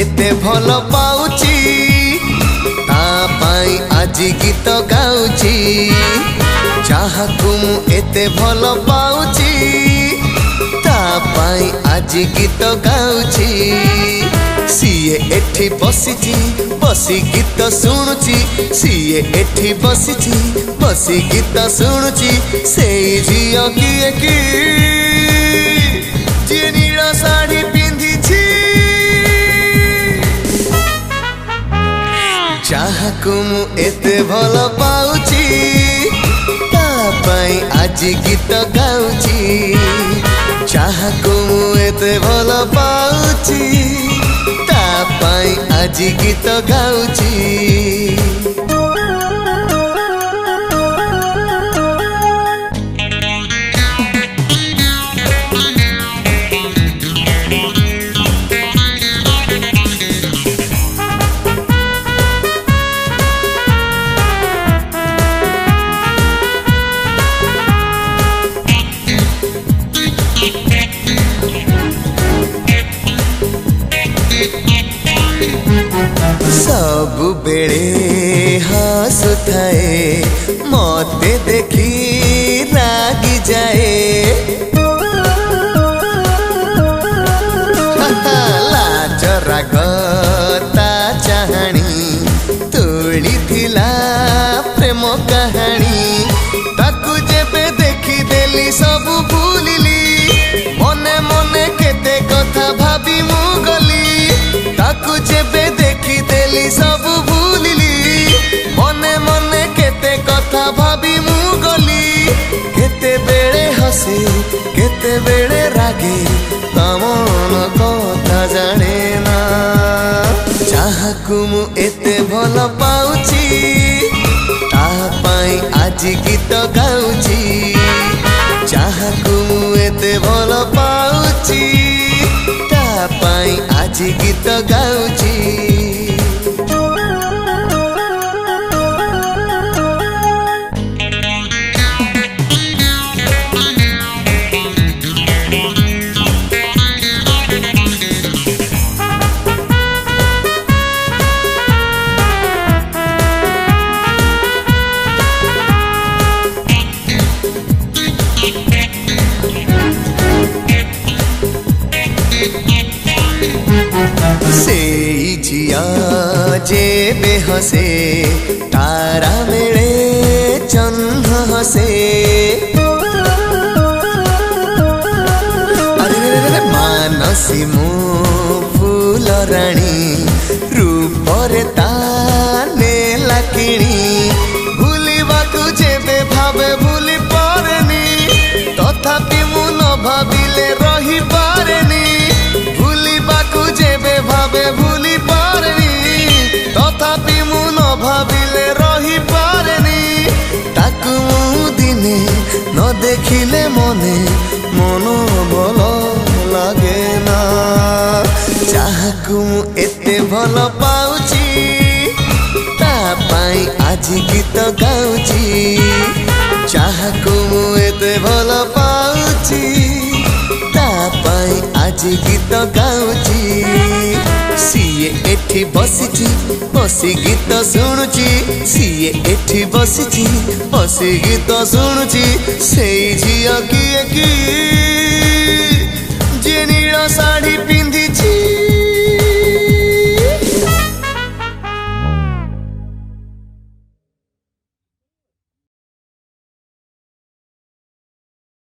एते भल पाउची ता पाई आज गीत गाउची जहाकू मु एते भल पाउची ता पाई आज गीत गाउची सीए एठी बसिची बसी गीत शुणुची सीए एठी बसिची बसी गीत शुणुची सेई झियो किए की जे नील साड़ी पिंधिची जहाकू मु एते भल पाउची ता पाई आज गीत गाउची जहाकू मु एते भल पाउची ता पाई आज गीत गाउची। सब बेले हसुथाए मते देखी रागी जाए लाज राग ता चाहाणी तोड़ी थिला प्रेम कहानी ताकू जेबे देखी देली सब भूलिली मने मने केते कथा भाभी मु गली ताकू जेबे देखी देली सब भूलिली मने मने केते कथा भाभी मु गली केते बेले हसी केते बेले रागे तमन कथा जाने ना जहाकू मु एते भल पाउची ता पाई आज गीत गाउची जहाकू मु एते भल पाउची ता पाई आज गीत गाउची। सेई झिया जे बेहसे तारा मेले चंद्र हसे अरे मानसी मो फूल राणी रूपरे ताने लाकिणी भूलिबाकू जेबे भावे भूली पारेनी तथापि मु न भाविले रही पारेनी भूलिबाकू जेबे भावे भूली पारेनी तथापि मु न भाविले रही पारेनी ताकू मु दिने न देखिले मने मन भल लागे ना जहाकू मु एते भल पाउची ता पाई आज गीत गाउची जहाकू मु एते भल पाउची ता पाई आज गीत गाउची सीए एठी बसिची बसी गीत शुणुची सीए एठी बसिची बसी गीत शुणुची सेई झियो किए की